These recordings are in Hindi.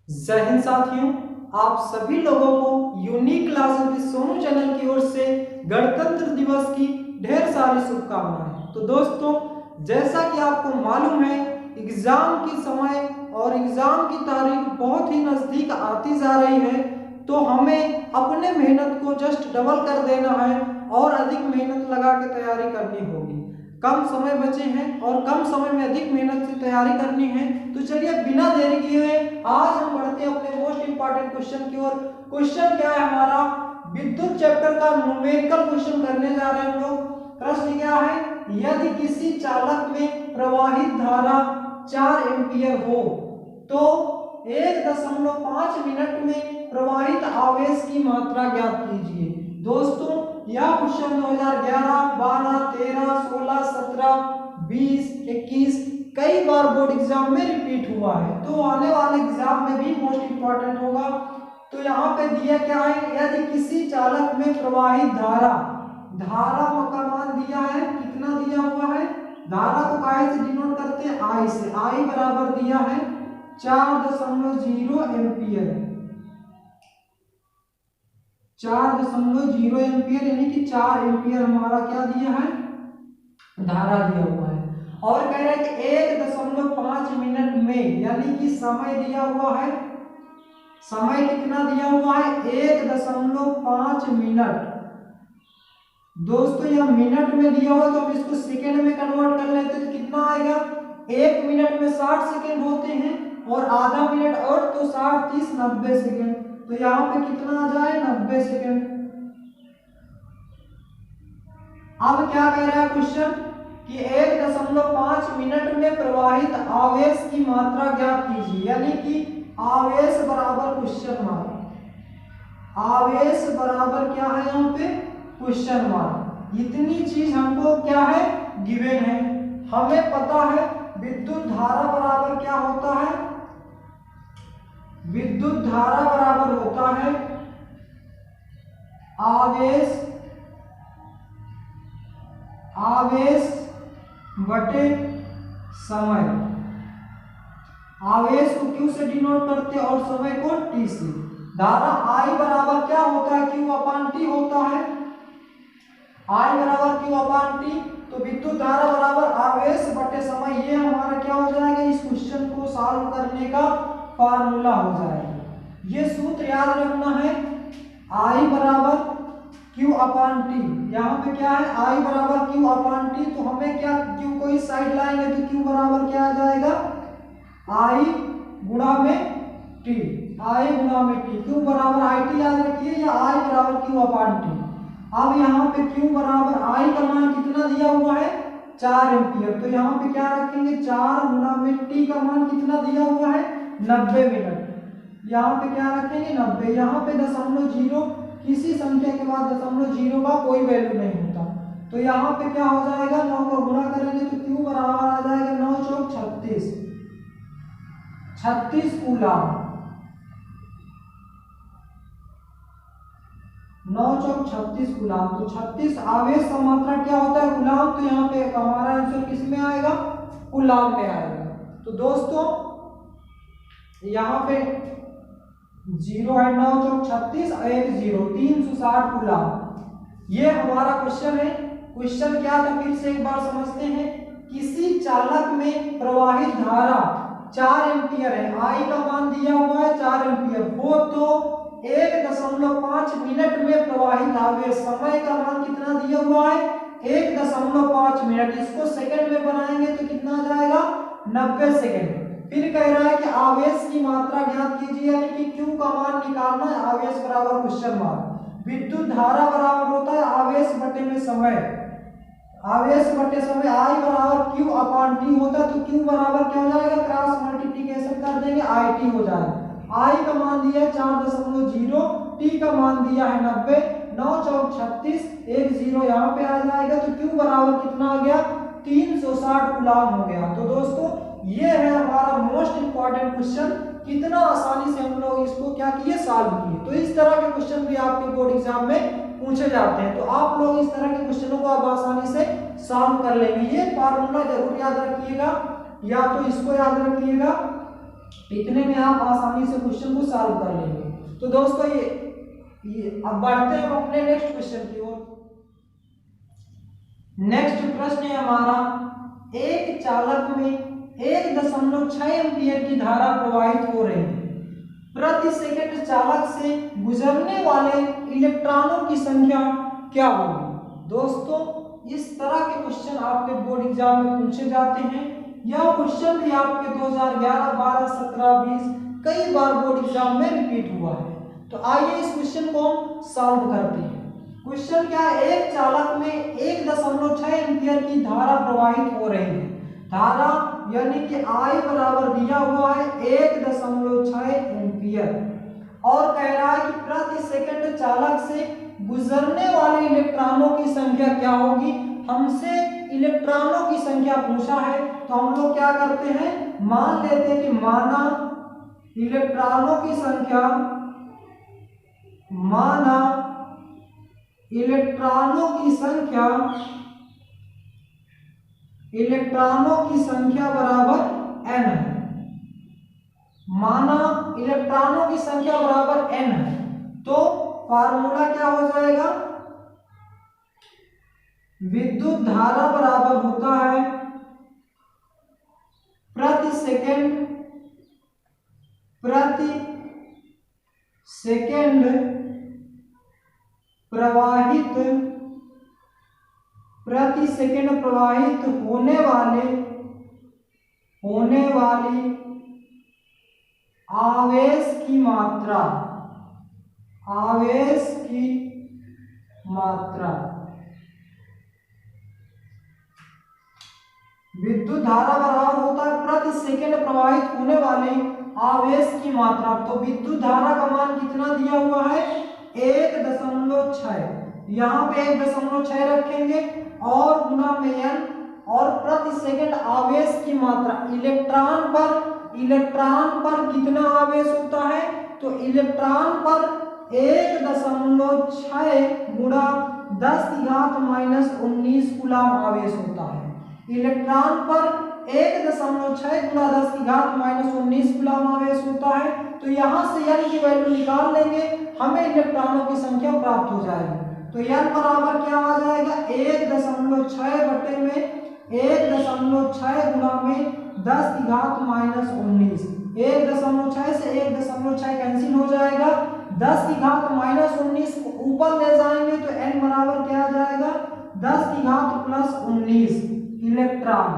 जय हिंद साथियों, आप सभी लोगों को unique classes with Sonu channel की ओर से गणतंत्र दिवस की ढेर सारी शुभकामनाएं। तो दोस्तों, जैसा कि आपको मालूम है, एग्जाम की समय और एग्जाम की तारीख बहुत ही नजदीक आती जा रही है। तो हमें अपने मेहनत को जस्ट डबल कर देना है और अधिक मेहनत लगा के तैयारी करनी होगी। कम समय बचे हैं और कम समय में अधिक मेहनत से तैयारी करनी है। तो चलिए बिना देरी किए आज हम बढ़ते हैं अपने मोस्ट इंपॉर्टेंट क्वेश्चन की ओर। क्वेश्चन क्या है हमारा? विद्युत चैप्टर का न्यूमेरिकल क्वेश्चन करने जा रहे हैं हम लोग। प्रश्न क्या है? यदि किसी चालक में प्रवाहित धारा 4 एम्पीयर हो तो 1.5 मिनट में प्रवाहित आवेश की मात्रा ज्ञात कीजिए। दोस्तों, यह क्वेश्चन 2011, 12, 13, 16, 17, 20, 21 कई बार बोर्ड एग्जाम में रिपीट हुआ है, तो आने वाले एग्जाम में भी मोस्ट इंपॉर्टेंट होगा। तो यहाँ पे दिया क्या है? यदि किसी चालक में प्रवाहित धारा का मान दिया है, कितना दिया हुआ है? धारा को काय से डिनोट करते हैं? आई से। आई बराबर दिया है 4.0 एम्पियर। 4.0 एम्पियर यानी कि 4 एम्पियर हमारा क्या दिया है? धारा दिया हुआ है। और कह रहे हैं कि 1.5 मिनट में, यानी कि समय दिया हुआ है। समय कितना दिया हुआ है? 1.5 मिनट। दोस्तों, यह मिनट में दिया हुआ तो हम इसको सेकंड में कन्वर्ट कर लेते हैं तो कितना आएगा? 1 मिनट में 60 सेकंड होते हैं और आधा मिनट और तो 60, 30, 90 सेकंड। तो यहाँ पे कितना आ जाए? 90 सेकंड। अब क्या कह रहा है क्वेश्चन कि 1.5 मिनट में प्रवाहित आवेश की मात्रा ज्ञात कीजिए, यानी कि आवेश बराबर क्वेश्चन मार्क। आवेश बराबर क्या है यहाँ पे? Question mark. इतनी चीज हमको क्या है? गिवन है। हमें पता है विद्युत धारा बराबर क्या होता है? विद्युत धारा बराबर होता है आवेश बटे समय। आवेश को Q से डिनोट करते हैं और समय को T से। धारा I बराबर क्या होता है? Q अपान T होता है। I बराबर Q अपान T, तो विद्युत धारा बराबर आवेश बटे समय। ये हमारा क्या हो जाएगा? इस क्वेश्चन को सॉल्व करने का फार्मूला हो जाएगा। ये सूत्र याद रखना है, I बराबर Q अपान T। यहाँ पे क्या है? I बराबर Q अपान T, तो हमें क्या Q को इस साइड लाएंगे तो Q बराबर क्या आ जाएगा? I गुणा में T। I गुणा में T। Q बराबर IT याद रखिए, या I बराबर Q अपान T। अब यहाँ पे Q बराबर I का मान कितना दिया हुआ है? 4 एम्पियर। तो यहाँ पे क्या रखेंगे? 4 गुणा में T का मान कितना दिया हुआ है? 90 मिनट। यहाँ पे क्या रखेंगे? 90। यहाँ पे 0.0, किसी संख्या के बाद 0.0 का कोई वैल्यू नहीं होता, तो यहाँ पे क्या हो जाएगा? 9 को गुणा करेंगे तो Q बराबर आ जाएगा 9 चौक 36, 36 कूलम। 9 चौक 36 कूलम। तो 36 आवेश का मात्रा क्या होता है? कूलम। तो यहाँ पे हमारा आंसर किस में आएगा? कूलम में आएगा। तो दोस्तों, यहाँ पे 0 है, 9 चौक 36 और 1 0, 360 कूलम। ये हमारा क्वेश्चन है। क्वेश्चन क्या था फिर से एक बार समझते हैं। किसी चालक में प्रवाहित धारा 4 एम्पियर है, I का मान दिया हुआ है 4 एम्पियर हो तो 1.5 मिनट में प्रवाहित आवेश। समय का मान कितना दिया हुआ है? 1.5 मिनट। इसको सेकंड में बनाएंगे तो कितना जाएगा? 90 सेकंड। फिर कह रहा है कि आवेश की मात्रा ज्ञात कीजिए, यानी कि Q का मान निकालना है। आवेश बराबर क्वेश्चन मार्क। विद्युत धारा बराबर होता है आवेश बटे में समय। आवेश बटे समय I बराबर Q अपान T होता है, तो Q बराबर क्या हो जाएगा? क्रॉस मल्टीप्लिकेशन कर देंगे, IT हो जाएगा। I का मान दिया है 4.0, T का मान दिया है 90, 9 चौक 36, 1 0 यहाँ पे आ जाएगा, तो Q बराबर कितना आ गया? 360 कूलम हो गया। तो दोस्तों, ये है हमारा मोस्ट इंपॉर्टेंट क्वेश्चन। कितना आसानी से हम लोग इसको क्या किए? सॉल्व किए। तो इस तरह के क्वेश्चन भी आपके बोर्ड एग्जाम में पूछे जाते हैं, तो आप लोग इस तरह के क्वेश्चनों को आप आसानी से सॉल्व कर लेंगे। ये फार्मूला जरूर याद रखिएगा, या तो इसको याद रखिएगा इतने में आप आसानी से क्वेश्चन को सॉल्व कर लेंगे। तो दोस्तों ये अब बढ़ते हैं अपने नेक्स्ट क्वेश्चन की ओर। नेक्स्ट प्रश्न है हमारा, एक चालक में 1.6 एम्पीयर की धारा प्रवाहित हो रही है, प्रति सेकंड चालक से गुजरने वाले इलेक्ट्रॉनों की संख्या क्या होगी। दोस्तों इस तरह के क्वेश्चन आपके बोर्ड एग्जाम में पूछे जाते हैं। यह क्वेश्चन भी आपके 2011, 12, 17, 20 कई बार बोर्ड एग्जाम में रिपीट हुआ है। तो आइए इस क्वेश्चन को हम सॉल्व करते हैं। क्वेश्चन क्या है, एक चालक में 1.6 एम्पीयर की धारा प्रवाहित हो रही है। धारा यानी कि I बराबर दिया हुआ है 1.6 एम्पीयर और कह रहा है कि प्रति सेकंड चालक से गुजरने वाले इलेक्ट्रॉनों की संख्या क्या होगी। हमसे इलेक्ट्रॉनों की संख्या पूछा है तो हम लोग क्या करते हैं, मान लेते हैं कि माना इलेक्ट्रॉनों की संख्या, माना इलेक्ट्रॉनों की संख्या बराबर n है। माना इलेक्ट्रॉनों की संख्या बराबर n है तो फार्मूला क्या हो जाएगा, विद्युत धारा बराबर होता है प्रति सेकंड प्रवाहित होने वाली आवेश की मात्रा। विद्युत धारा बराबर होता है प्रति सेकंड प्रवाहित होने वाले आवेश की मात्रा। तो विद्युत धारा का मान कितना दिया हुआ है, 1.6। यहाँ पे 1.6 रखेंगे और गुना में n और प्रति सेकंड आवेश की मात्रा। इलेक्ट्रॉन पर कितना आवेश होता है, तो इलेक्ट्रॉन पर 1.6 गुणा 10⁻⁻19 कूलम आवेश होता है। इलेक्ट्रॉन पर 1.6 गुणा 10⁻⁻19 कूलम आवेश होता है। तो यहाँ से n की वैल्यू निकाल लेंगे, हमें इलेक्ट्रॉनों की संख्या प्राप्त हो जाएगी। तो n बराबर क्या आ जाएगा, 1.6 बटे में 1.6 गुणा में 10⁻⁻19। 1.6 से 1.6 कैंसिल हो जाएगा, 10⁻⁻19 को ऊपर ले जाएंगे तो n बराबर क्या आ जाएगा, 10⁻+19 इलेक्ट्रॉन।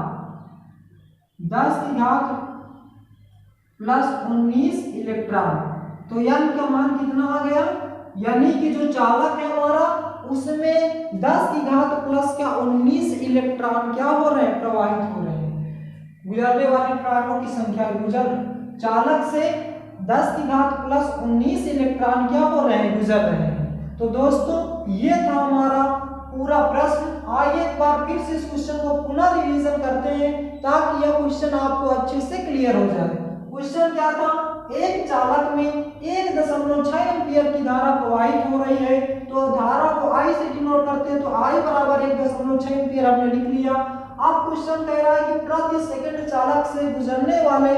10⁻+19 इलेक्ट्रॉन। तो n का मान कितना आ गया, यानी कि जो चालक है हमारा उसमें 10⁻+19 इलेक्ट्रॉन क्या हो रहे हैं, प्रवाहित हो रहे हैं। गुजरने वाले इलेक्ट्रॉनों की संख्या, चालक से 10⁻+19 इलेक्ट्रॉन क्या हो रहे हैं, गुजर रहे हैं। तो दोस्तों ये था हमारा पूरा प्रश्न। आइए एक बार फिर से इस क्वेश्चन को पुनः रिवीजन करते हैं ताकि यह क्वेश्चन आपको अच्छे से क्लियर हो जाए। क्वेश्चन क्या था, एक चालक में 1.6 एम्पीयर की धारा प्रवाहित हो रही है। तो धारा को I से डिनोट करते हैं तो I बराबर 1.6 एम्पीयर हमने लिख लिया। अब क्वेश्चन कह रहा है कि प्रति सेकंड चालक से गुजरने वाले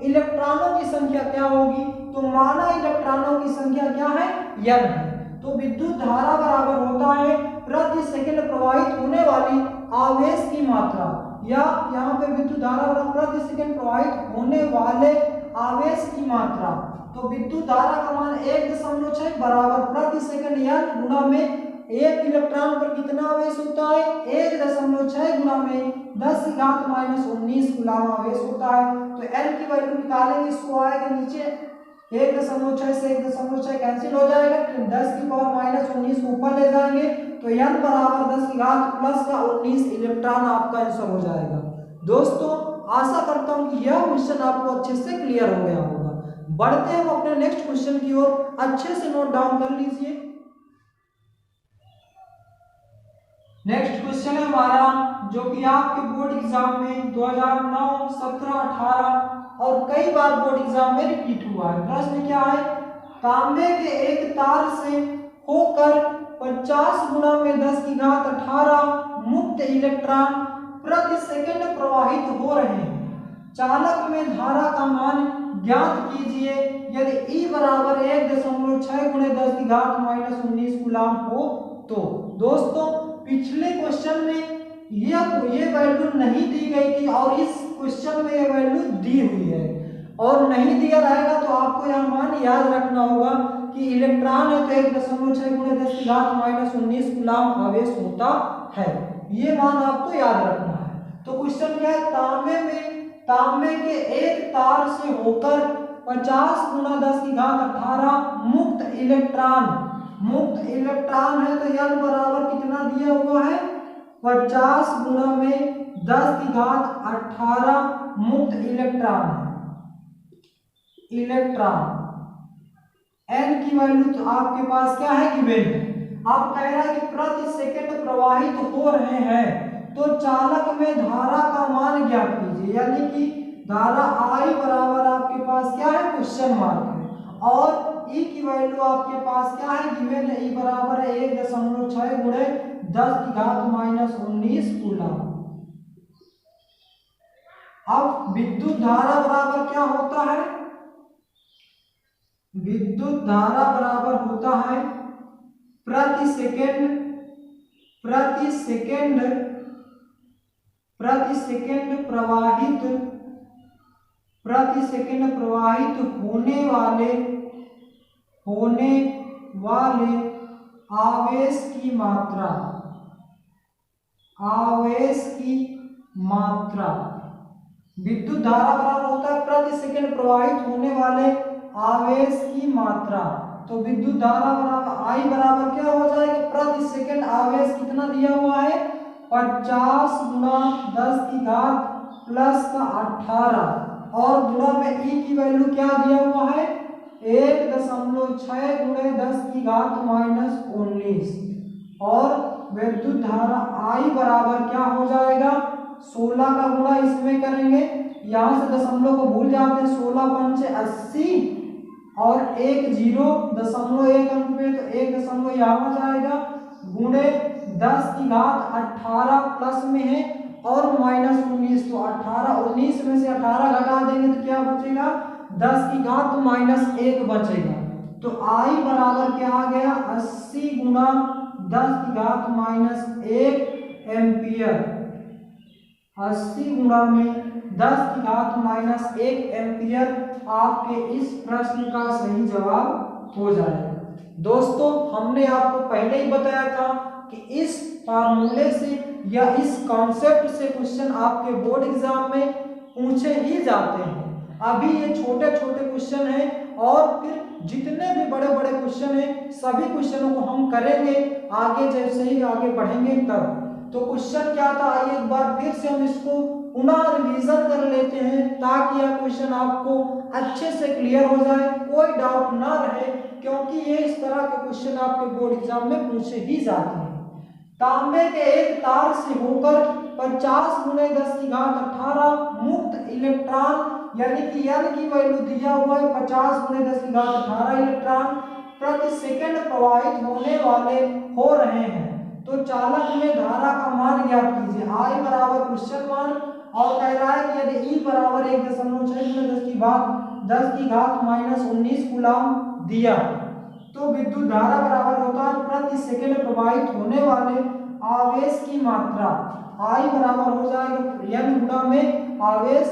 इलेक्ट्रॉनों की संख्या क्या होगी। तो माना इलेक्ट्रॉनों की संख्या क्या है, n है। तो विद्युत धारा बराबर होता है प्रति सेकंड प्रवाहित होने वाली आवेश की मात्रा, या यहाँ पे विद्युत धारा बराबर प्रति सेकंड प्रवाहित होने वाले आवेश की मात्रा। तो विद्युत धारा का मान 1.6 बराबर प्रति सेकंड n गुणा में एक इलेक्ट्रॉन पर कितना आवेश होता है, 1.6 गुणा में 10⁻⁻19 कूलम आवेश होता है। तो n की वैल्यू निकालेंगे, इसको आएगा नीचे 1.6 से 1.6 कैंसिल हो जाएगा, 10⁻⁻19 को ऊपर ले जाएंगे तो n बराबर 10⁻+19 इलेक्ट्रॉन आपका आंसर हो जाएगा। दोस्तों आशा करता हूं कि यह क्वेश्चन आपको अच्छे से क्लियर हो गया होगा। बढ़ते हैं हम अपने नेक्स्ट क्वेश्चन की ओर, अच्छे से नोट डाउन कर लीजिए। नेक्स्ट क्वेश्चन है हमारा जो कि आपके बोर्ड एग्जाम में 2009, 17, 18 और कई बार बोर्ड एग्जाम में रिपीट हुआ है। प्रश्न क्या है, तांबे के एक तार से होकर 50 गुणा में 10⁻18 मुक्त इलेक्ट्रॉन प्रति सेकंड प्रवाहित हो रहे हैं। चालक में धारा का मान ज्ञात कीजिए यदि E बराबर 1.6 गुणे 10 की घात माइनस 19 कूलाम हो तो। दोस्तों पिछले क्वेश्चन में ये वैल्यू नहीं दी गई थी और इस क्वेश्चन में ये वैल्यू दी हुई है, और नहीं दिया रहेगा तो आपको यह मान याद रखना होगा कि इलेक्ट्रॉन है तो 1.6 गुणे 10 की घात माइनस 19 कूलाम आवेश होता है। ये मान आपको याद रखना है। तो क्वेश्चन क्या है, तांबे के एक तार से होकर 50 गुणा 10 की घात 18 मुक्त इलेक्ट्रॉन है तो n बराबर कितना दिया हुआ है, 50 गुणा में 10 की घात 18 मुक्त इलेक्ट्रॉन है। n की वैल्यू तो आपके पास क्या है, गिवन है। आप कह रहा है कि प्रति सेकंड प्रवाहित हो रहे हैं तो चालक में धारा का मान ज्ञात कीजिए, यानी कि धारा I बराबर आपके पास क्या है, क्वेश्चन मार्क है, और E की वैल्यू आपके पास क्या है, गिवन है। E बराबर है 1.6 गुणे 10 की घात माइनस 19 कूलम। अब विद्युत धारा बराबर क्या होता है, विद्युत धारा बराबर होता है प्रति सेकंड प्रवाहित होने वाले आवेश की मात्रा। विद्युत धारा बराबर होता है प्रति सेकंड प्रवाहित होने वाले आवेश की मात्रा। तो विद्युत धारा बराबर I बराबर क्या हो जाएगा, प्रति सेकंड आवेश कितना दिया हुआ है, 50 गुणा 10 की घात प्लस का 18 और गुणा में E की वैल्यू क्या दिया हुआ है, 1.6 गुणे 10 की घात माइनस 19 और विद्युत धारा I बराबर क्या हो जाएगा, 16 का गुणा इसमें करेंगे, यहाँ से दशमलव को भूल जाते हैं, 16 पंचे 80 और 1.1 अंक में तो 1 यहाँ जाएगा गुणे 10 की घात 18 प्लस में है और माइनस 19, तो 19 में से 18 घटा देंगे तो क्या बचेगा, 10 की घात माइनस 1 बचेगा। तो I बराबर क्या आ गया, 80 गुणा 10 की घात माइनस 1 एम्पियर। 80 गुणा में 10 की घात माइनस 1 एम्पियर आपके इस प्रश्न का सही जवाब हो जाएगा। दोस्तों हमने आपको पहले ही बताया था कि इस फार्मूले से या इस कॉन्सेप्ट से क्वेश्चन आपके बोर्ड एग्जाम में पूछे ही जाते हैं। अभी ये छोटे छोटे क्वेश्चन हैं और फिर जितने भी बड़े बड़े क्वेश्चन हैं सभी क्वेश्चनों को हम करेंगे आगे, जैसे ही आगे बढ़ेंगे तब। तो क्वेश्चन क्या था, आइए एक बार फिर से हम इसको पुनः रिवीजन कर लेते हैं ताकि यह क्वेश्चन आपको अच्छे से क्लियर हो जाए, कोई डाउट ना रहे, क्योंकि ये इस तरह के क्वेश्चन आपके बोर्ड एग्जाम में पूछे ही जाते हैं। तांबे के एक तार से होकर 50 गुणे 10 की घात 18 मुक्त इलेक्ट्रॉन, यानी कि n की वैल्यू दिया हुआ है 50 गुणे 10 की घात 18 इलेक्ट्रॉन प्रति सेकंड प्रवाहित होने वाले हो रहे हैं, तो चालक में धारा का मान ज्ञात कीजिए। I बराबर क्वेश्चन मान और कह रहा है कि यदि E बराबर 1.6 गुणे 10 की घात माइनस 19 कूलम दिया तो विद्युत धारा बराबर होता है प्रति सेकंड प्रवाहित होने वाले आवेश की मात्रा। I बराबर हो जाएगा n गुणा में आवेश,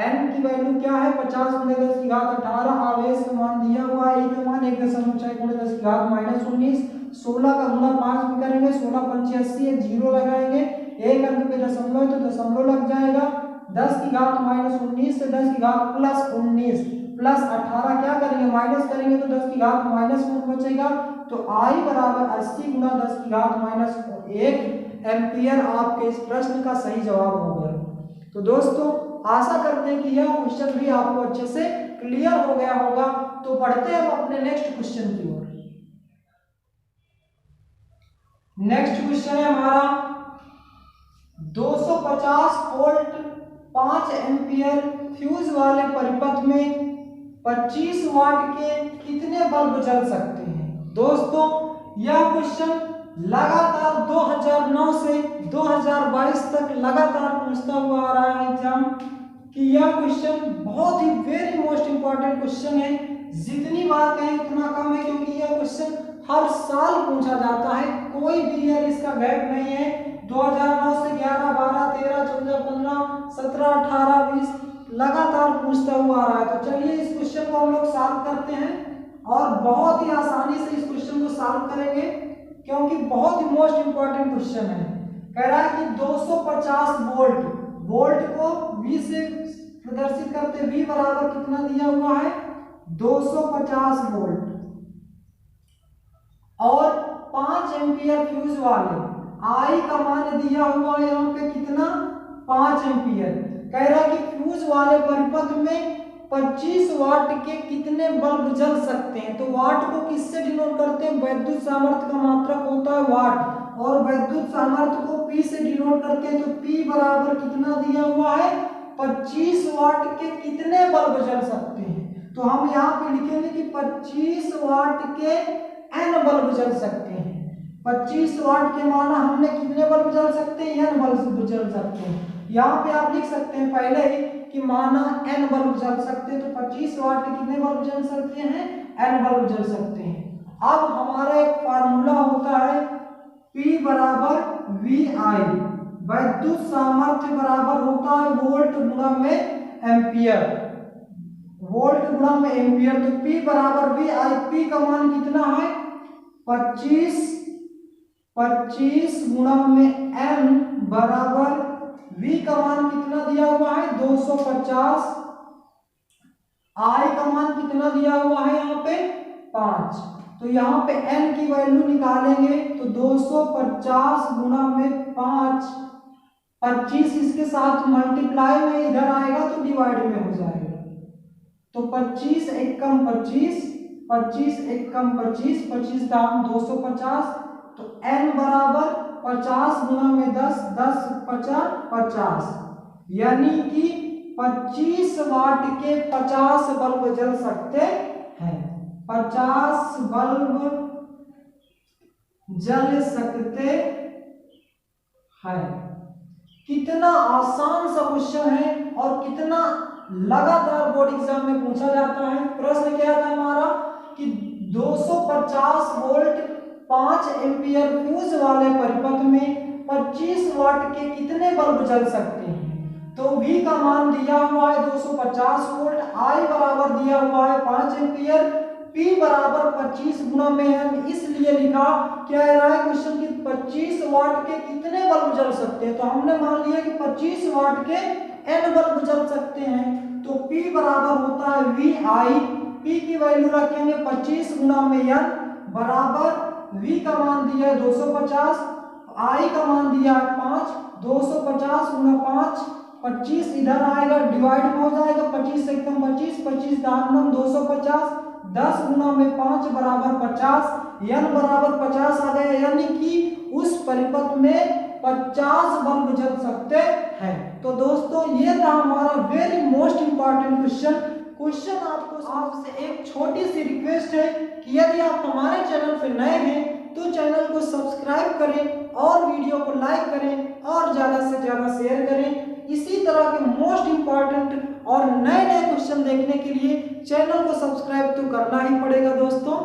n की वैल्यू क्या है 50 गुणे 10 की घात 18, आवेश का मान दिया हुआ है, E का मान 1.6 गुणे 10 की घात माइनस 19, 16 का गुणा 5 में करेंगे, 16 पंचे 80, एक जीरो लगाएंगे, एक अंक पे दशमलव है तो दशमलव लग जाएगा, 10 की घात माइनस 19 से 10 की घात प्लस 19 प्लस 18 क्या करेंगे, माइनस करेंगे तो 10 की घात माइनस 1 बचेगा। तो I बराबर 80 गुणा 10 की घात माइनस 1 एम्पियर आपके इस प्रश्न का सही जवाब होगा। तो दोस्तों आशा करते हैं कि यह क्वेश्चन भी आपको अच्छे से क्लियर हो गया होगा। तो बढ़ते हैं हम अपने नेक्स्ट क्वेश्चन की ओर। नेक्स्ट क्वेश्चन है हमारा 250 वोल्ट 5 एम्पियर फ्यूज वाले परिपथ में 25 वाट के कितने बल्ब जल सकते हैं। दोस्तों यह क्वेश्चन लगातार 2009 से 2022 तक लगातार पूछता हुआ आ रहा है एग्जाम कि यह क्वेश्चन बहुत ही वेरी मोस्ट क्वेश्चन है, जितनी बार कहें उतना कम है, क्योंकि यह क्वेश्चन हर साल पूछा जाता है, कोई भी ईयर इसका गैप नहीं है। 2009 से 11, 12, 13, 14, 15, 17, 18, 20 लगातार पूछता हुआ आ रहा है। तो चलिए इस क्वेश्चन को हम लोग सॉल्व करते हैं और बहुत ही आसानी से इस क्वेश्चन को सॉल्व करेंगे, क्योंकि बहुत ही मोस्ट इंपॉर्टेंट क्वेश्चन है। कह रहा है कि 250 वोल्ट को V से प्रदर्शित करते, V बराबर कितना दिया हुआ है 250 वोल्ट, और 5 एम्पियर फ्यूज वाले I का मान दिया हुआ है यहाँ पे कितना 5 एम्पियर। कह रहा है कि फ्यूज वाले परिपथ में 25 वाट के कितने बल्ब जल सकते हैं। तो वाट को किससे डिनोट करते हैं, वैद्युत सामर्थ्य का मात्रक होता है वाट, और वैद्युत सामर्थ्य को P से डिनोट करते हैं। तो P बराबर कितना दिया हुआ है 25 वाट के कितने बल्ब जल सकते हैं। तो हम यहाँ पे लिखेंगे कि 25 वाट के N बल्ब जल सकते हैं। 25 वाट के माना हमने कितने बल्ब जल सकते हैं, N बल्ब जल सकते हैं। यहाँ पे आप लिख सकते हैं पहले ही कि माना N बल्ब जल सकते हैं, तो 25 वाट के कितने बल्ब जल सकते हैं, N बल्ब जल सकते हैं। अब हमारा एक फार्मूला होता है P बराबर VI, वैद्युत सामर्थ्य बराबर होता है वोल्ट गुणा में एम्पियर, वोल्ट गुणा में एम्पियर। तो P बराबर VI, P का मान कितना है 25 गुणा में N बराबर V का मान कितना दिया हुआ है 250, I का मान कितना दिया हुआ है यहाँ पे 5। तो यहाँ पे N की वैल्यू निकालेंगे तो 250 गुणा में 5, 25 इसके साथ मल्टीप्लाई में इधर आएगा तो डिवाइड में हो जाएगा। तो 25 एकम 25, 25 एकम 25, 25 दाम 250। तो N बराबर 50 गुणा में 10, 10 50 50, यानी कि 25 वाट के 50 बल्ब जल सकते हैं। 50 बल्ब जल सकते हैं। कितना आसान सा क्वेश्चन है और कितना लगातार बोर्ड एग्जाम में पूछा जाता है। प्रश्न क्या था हमारा कि 250 वोल्ट 5 एम्पियर फ्यूज वाले परिपथ में 25 वाट के कितने बल्ब जल सकते हैं। तो V का मान दिया हुआ है 250 वोल्ट, I बराबर दिया हुआ है 5 एम्पियर, P बराबर 25 गुणा में N, इसलिए लिखा क्या रहा है क्वेश्चन की 25 वाट के कितने बल्ब जल सकते हैं। तो हमने मान लिया कि 25 वाट के N बल्ब जल सकते हैं। तो P बराबर होता है VI, P की वैल्यू रखेंगे 25 गुणा में N बराबर V का मान दिया है 250, I का मान दिया है 5, 250 गुणा 5, 25 इधर आएगा डिवाइड में हो जाएगा, 25 एकम 25, 25 दाम 250, 10 गुणा में 5 बराबर 50, N बराबर 50 आ गया, यानी कि उस परिपथ में 50 बल्ब जल सकते हैं। तो दोस्तों ये था हमारा वेरी मोस्ट इंपॉर्टेंट क्वेश्चन। आपसे एक छोटी सी रिक्वेस्ट है कि यदि आप हमारे चैनल पर नए हैं तो चैनल को सब्सक्राइब करें और वीडियो को लाइक करें और ज़्यादा से ज़्यादा शेयर करें। इसी तरह के मोस्ट इंपॉर्टेंट और नए नए क्वेश्चन देखने के लिए चैनल को सब्सक्राइब तो करना ही पड़ेगा दोस्तों।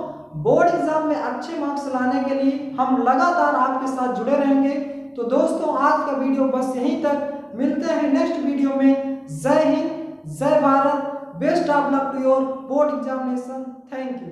बोर्ड एग्जाम में अच्छे मार्क्स लाने के लिए हम लगातार आपके साथ जुड़े रहेंगे। तो दोस्तों आज का वीडियो बस यहीं तक, मिलते हैं नेक्स्ट वीडियो में। जय हिंद, जय Bharat, best of luck to your board examination. Thank you.